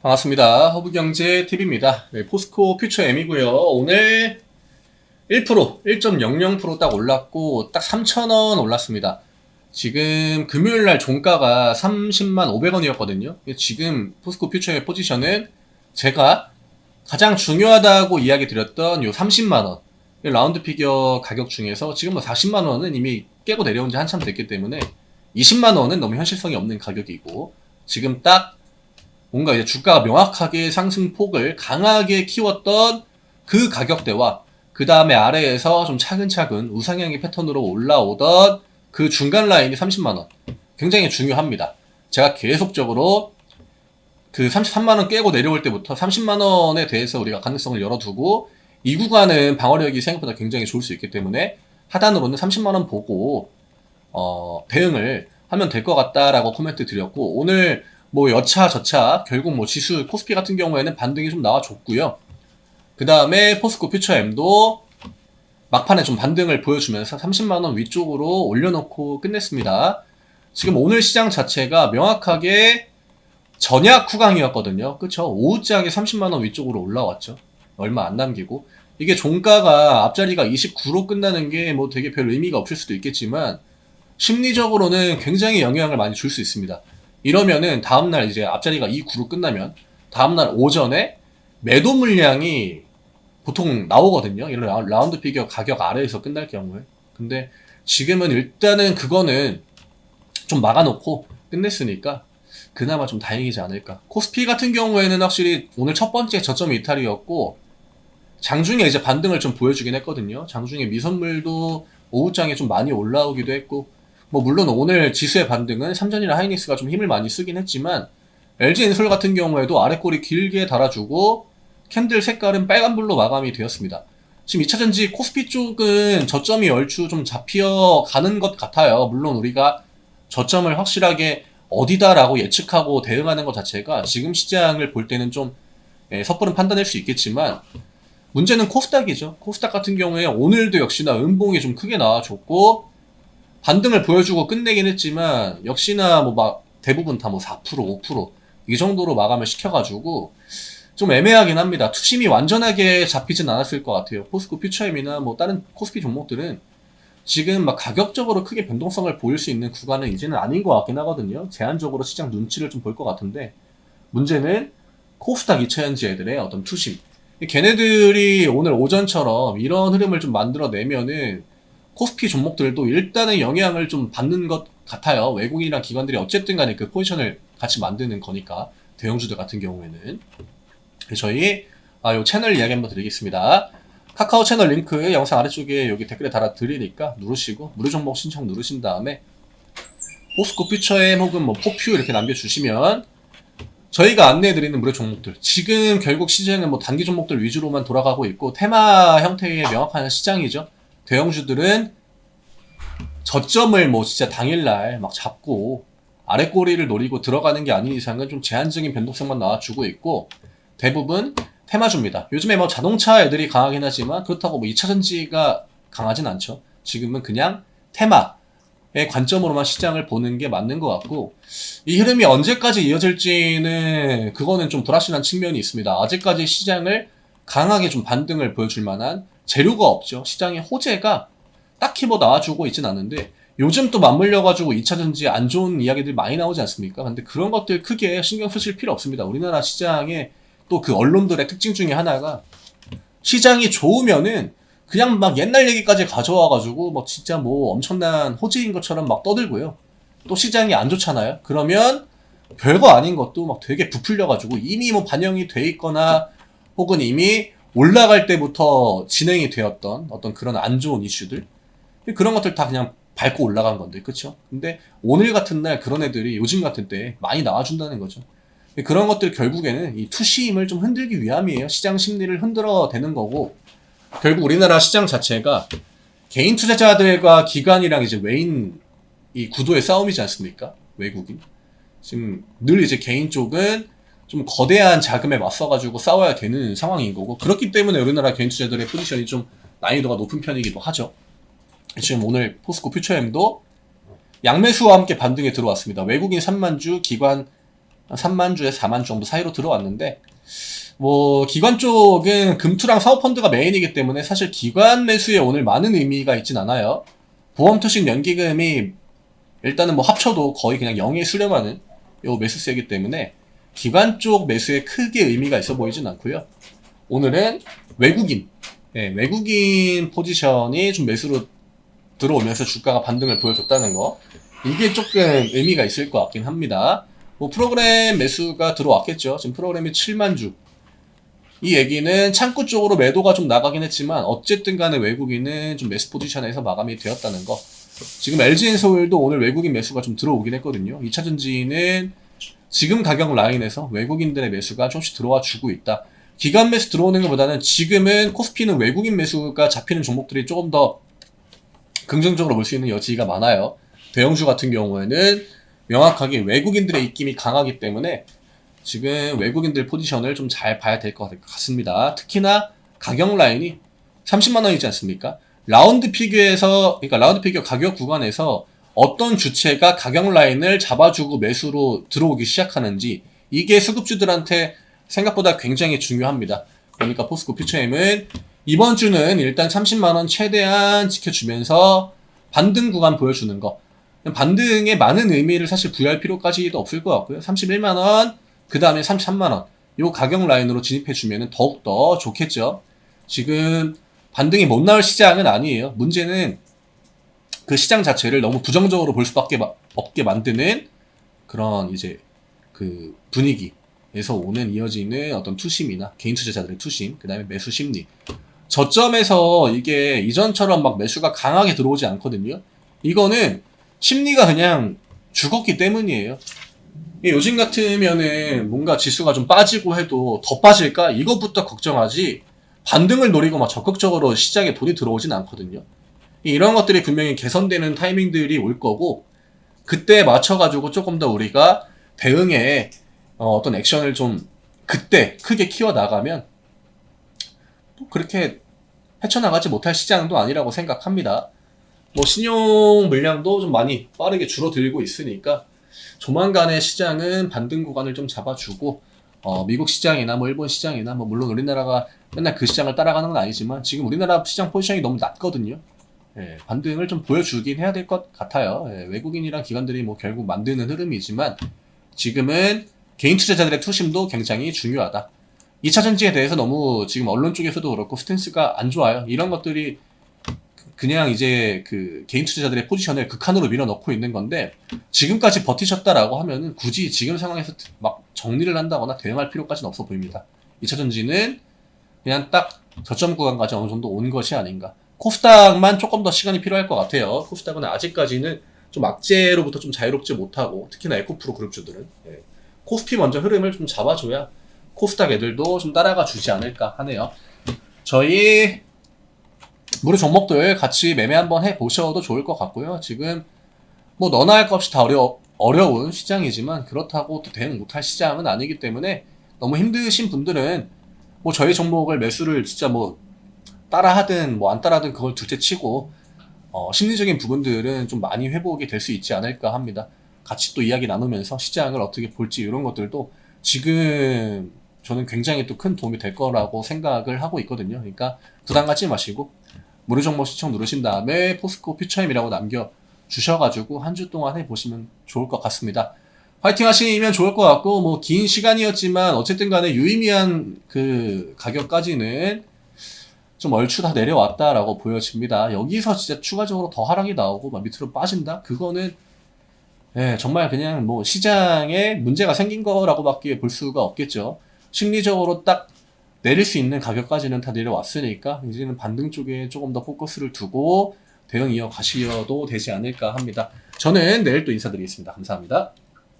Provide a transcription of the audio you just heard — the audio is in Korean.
반갑습니다. 허브경제TV입니다. 네, 포스코 퓨처 M이고요. 오늘 1%, 1.00% 딱 올랐고 딱 3,000원 올랐습니다. 지금 금요일날 종가가 30만 500원이었거든요. 지금 포스코 퓨처의 포지션은 제가 가장 중요하다고 이야기 드렸던 요 30만원 라운드 피겨 가격 중에서 지금 뭐 40만원은 이미 깨고 내려온 지 한참 됐기 때문에 20만원은 너무 현실성이 없는 가격이고, 지금 딱 뭔가 이제 주가가 명확하게 상승폭을 강하게 키웠던 그 가격대와 그 다음에 아래에서 좀 차근차근 우상향의 패턴으로 올라오던 그 중간 라인이 30만원. 굉장히 중요합니다. 제가 계속적으로 그 33만원 깨고 내려올 때부터 30만원에 대해서 우리가 가능성을 열어두고, 이 구간은 방어력이 생각보다 굉장히 좋을 수 있기 때문에 하단으로는 30만원 보고 대응을 하면 될 것 같다라고 코멘트 드렸고, 오늘 뭐 여차 저차 결국 뭐 지수 코스피 같은 경우에는 반등이 좀 나와줬고요. 그 다음에 포스코 퓨처 M도 막판에 좀 반등을 보여주면서 30만원 위쪽으로 올려놓고 끝냈습니다. 지금 오늘 시장 자체가 명확하게 전약 후강이었거든요. 그쵸? 오후장에 30만원 위쪽으로 올라왔죠. 얼마 안 남기고. 이게 종가가 앞자리가 29로 끝나는 게 뭐 되게 별 의미가 없을 수도 있겠지만 심리적으로는 굉장히 영향을 많이 줄 수 있습니다. 이러면은 다음날 이제 앞자리가 29로 끝나면 다음날 오전에 매도 물량이 보통 나오거든요. 이런 라운드 피겨 가격 아래에서 끝날 경우에. 근데 지금은 일단은 그거는 좀 막아놓고 끝냈으니까 그나마 좀 다행이지 않을까. 코스피 같은 경우에는 확실히 오늘 첫 번째 저점 이탈이었고, 장중에 이제 반등을 좀 보여주긴 했거든요. 장중에 미선물도 오후장에 좀 많이 올라오기도 했고, 뭐 물론 오늘 지수의 반등은 삼전이나 하이닉스가 좀 힘을 많이 쓰긴 했지만 LG엔솔 같은 경우에도 아래 꼬리 길게 달아주고 캔들 색깔은 빨간불로 마감이 되었습니다. 지금 2차전지 코스피 쪽은 저점이 얼추 좀 잡혀가는 것 같아요. 물론 우리가 저점을 확실하게 어디다라고 예측하고 대응하는 것 자체가 지금 시장을 볼 때는 좀 섣부른 판단일 수 있겠지만, 문제는 코스닥이죠. 코스닥 같은 경우에 오늘도 역시나 음봉이 좀 크게 나와줬고 반등을 보여주고 끝내긴 했지만 역시나 뭐 막 대부분 다 뭐 4%, 5%이 정도로 마감을 시켜가지고 좀 애매하긴 합니다. 투심이 완전하게 잡히진 않았을 것 같아요. 포스코 퓨처엠이나 뭐 다른 코스피 종목들은 지금 막 가격적으로 크게 변동성을 보일 수 있는 구간은 이제는 아닌 것 같긴 하거든요. 제한적으로 시장 눈치를 좀 볼 것 같은데, 문제는 코스닥 2차전지 애들의 어떤 투심. 걔네들이 오늘 오전처럼 이런 흐름을 좀 만들어내면은 코스피 종목들도 일단은 영향을 좀 받는 것 같아요. 외국인이랑 기관들이 어쨌든 간에 그 포지션을 같이 만드는 거니까, 대형주들 같은 경우에는. 저희 요 채널 이야기 한번 드리겠습니다. 카카오 채널 링크 영상 아래쪽에 여기 댓글에 달아 드리니까 누르시고 무료 정보 신청 누르신 다음에 포스코 퓨처엠 혹은 뭐 포퓨 이렇게 남겨주시면 저희가 안내해드리는 무료 종목들, 지금 결국 시장은 뭐 단기 종목들 위주로만 돌아가고 있고 테마 형태의 명확한 시장이죠. 대형주들은 저점을 뭐 진짜 당일날 막 잡고 아래 꼬리를 노리고 들어가는 게 아닌 이상은 좀 제한적인 변동성만 나와주고 있고, 대부분 테마주입니다. 요즘에 뭐 자동차 애들이 강하긴 하지만 그렇다고 뭐 2차전지가 강하진 않죠. 지금은 그냥 테마의 관점으로만 시장을 보는 게 맞는 것 같고, 이 흐름이 언제까지 이어질지는 그거는 좀 불확실한 측면이 있습니다. 아직까지 시장을 강하게 좀 반등을 보여줄 만한 재료가 없죠. 시장의 호재가 딱히 뭐 나와주고 있진 않은데, 요즘 또 맞물려가지고 2차전지 안 좋은 이야기들 많이 나오지 않습니까? 근데 그런 것들 크게 신경 쓰실 필요 없습니다. 우리나라 시장의 또 그 언론들의 특징 중에 하나가, 시장이 좋으면은 그냥 막 옛날 얘기까지 가져와가지고 막 진짜 뭐 엄청난 호재인 것처럼 막 떠들고요. 또 시장이 안 좋잖아요. 그러면 별거 아닌 것도 막 되게 부풀려가지고 이미 뭐 반영이 돼 있거나 혹은 이미 올라갈 때부터 진행이 되었던 어떤 그런 안 좋은 이슈들, 그런 것들 다 그냥 밟고 올라간 건데, 그쵸? 근데 오늘 같은 날 그런 애들이 요즘 같은 때 많이 나와준다는 거죠. 그런 것들 결국에는 이 투심을 좀 흔들기 위함이에요. 시장 심리를 흔들어 대는 거고, 결국 우리나라 시장 자체가 개인 투자자들과 기관이랑 이제 외인 이 구도의 싸움이지 않습니까? 외국인. 지금 늘 이제 개인 쪽은 좀 거대한 자금에 맞서가지고 싸워야 되는 상황인 거고, 그렇기 때문에 우리나라 개인 투자들의 포지션이 좀 난이도가 높은 편이기도 하죠. 지금 오늘 포스코 퓨처엠도 양매수와 함께 반등에 들어왔습니다. 외국인 3만주, 기관 한 3만 주에서 4만 주 정도 사이로 들어왔는데, 뭐 기관 쪽은 금투랑 사모펀드가 메인이기 때문에 사실 기관 매수에 오늘 많은 의미가 있진 않아요. 보험투식 연기금이 일단은 뭐 합쳐도 거의 그냥 0에 수렴하는 요 매수세이기 때문에 기관 쪽 매수에 크게 의미가 있어 보이진 않고요. 오늘은 외국인, 외국인 포지션이 좀 매수로 들어오면서 주가가 반등을 보여줬다는 거, 이게 조금 의미가 있을 것 같긴 합니다. 뭐 프로그램 매수가 들어왔겠죠. 지금 프로그램이 7만 주. 이 얘기는 창구 쪽으로 매도가 좀 나가긴 했지만 어쨌든 간에 외국인은 좀 매수 포지션에서 마감이 되었다는 거. 지금 LG엔솔도 오늘 외국인 매수가 좀 들어오긴 했거든요. 2차전지는 지금 가격 라인에서 외국인들의 매수가 조금씩 들어와 주고 있다. 기관 매수 들어오는 것보다는 지금은 코스피는 외국인 매수가 잡히는 종목들이 조금 더 긍정적으로 볼 수 있는 여지가 많아요. 대형주 같은 경우에는 명확하게 외국인들의 입김이 강하기 때문에 지금 외국인들 포지션을 좀 잘 봐야 될 것 같습니다. 특히나 가격 라인이 30만 원이지 않습니까? 라운드 피규어에서, 그러니까 라운드 피규어 가격 구간에서 어떤 주체가 가격 라인을 잡아주고 매수로 들어오기 시작하는지, 이게 수급주들한테 생각보다 굉장히 중요합니다. 그러니까 포스코 퓨처엠은 이번 주는 일단 30만 원 최대한 지켜주면서 반등 구간 보여주는 거. 반등에 많은 의미를 사실 부여할 필요까지도 없을 것 같고요. 31만 원, 그 다음에 33만 원. 요 가격 라인으로 진입해주면 더욱더 좋겠죠. 지금 반등이 못 나올 시장은 아니에요. 문제는 그 시장 자체를 너무 부정적으로 볼 수밖에 없게 만드는 그런 이제 그 분위기에서 오는 이어지는 어떤 투심이나 개인 투자자들의 투심, 그 다음에 매수 심리. 저점에서 이게 이전처럼 막 매수가 강하게 들어오지 않거든요. 이거는 심리가 그냥 죽었기 때문이에요. 요즘 같으면은 뭔가 지수가 좀 빠지고 해도 더 빠질까? 이것부터 걱정하지, 반등을 노리고 막 적극적으로 시장에 돈이 들어오진 않거든요. 이런 것들이 분명히 개선되는 타이밍들이 올 거고, 그때 맞춰가지고 조금 더 우리가 대응에 어떤 액션을 좀 그때 크게 키워나가면 그렇게 헤쳐나가지 못할 시장도 아니라고 생각합니다. 뭐 신용 물량도 좀 많이 빠르게 줄어들고 있으니까 조만간의 시장은 반등 구간을 좀 잡아주고, 미국 시장이나 뭐 일본 시장이나 뭐 물론 우리나라가 맨날 그 시장을 따라가는 건 아니지만 지금 우리나라 시장 포지션이 너무 낮거든요. 예, 반등을 좀 보여주긴 해야 될 것 같아요. 예, 외국인이랑 기관들이 뭐 결국 만드는 흐름이지만 지금은 개인 투자자들의 투심도 굉장히 중요하다. 2차 전지에 대해서 너무 지금 언론 쪽에서도 그렇고 스탠스가 안 좋아요. 이런 것들이 그냥 이제 그 개인 투자자들의 포지션을 극한으로 밀어넣고 있는 건데, 지금까지 버티셨다라고 하면은 굳이 지금 상황에서 막 정리를 한다거나 대응할 필요까지는 없어 보입니다. 2차 전지는 그냥 딱 저점 구간까지 어느 정도 온 것이 아닌가. 코스닥만 조금 더 시간이 필요할 것 같아요. 코스닥은 아직까지는 좀 악재로부터 좀 자유롭지 못하고, 특히나 에코프로 그룹주들은 코스피 먼저 흐름을 좀 잡아줘야 코스닥 애들도 좀 따라가 주지 않을까 하네요. 저희 무료 종목들 같이 매매 한번 해보셔도 좋을 것 같고요. 지금 뭐 너나 할 것 없이 다 어려운 시장이지만 그렇다고 또 대응 못할 시장은 아니기 때문에 너무 힘드신 분들은 뭐 저희 종목을 매수를 진짜 뭐 따라하든 뭐 안 따라하든 그걸 둘째 치고, 심리적인 부분들은 좀 많이 회복이 될 수 있지 않을까 합니다. 같이 또 이야기 나누면서 시장을 어떻게 볼지 이런 것들도 지금 저는 굉장히 또 큰 도움이 될 거라고 생각을 하고 있거든요. 그러니까 부담 갖지 마시고 무료 정보 시청 누르신 다음에 포스코 퓨처엠이라고 남겨주셔가지고 한 주 동안 해보시면 좋을 것 같습니다. 화이팅 하시면 좋을 것 같고, 뭐 긴 시간이었지만 어쨌든 간에 유의미한 그 가격까지는 좀 얼추 다 내려왔다라고 보여집니다. 여기서 진짜 추가적으로 더 하락이 나오고 막 밑으로 빠진다? 그거는 정말 그냥 뭐 시장에 문제가 생긴 거라고밖에 볼 수가 없겠죠. 심리적으로 딱 내릴 수 있는 가격까지는 다 내려왔으니까 이제는 반등 쪽에 조금 더 포커스를 두고 대응 이어가셔도 되지 않을까 합니다. 저는 내일 또 인사드리겠습니다. 감사합니다.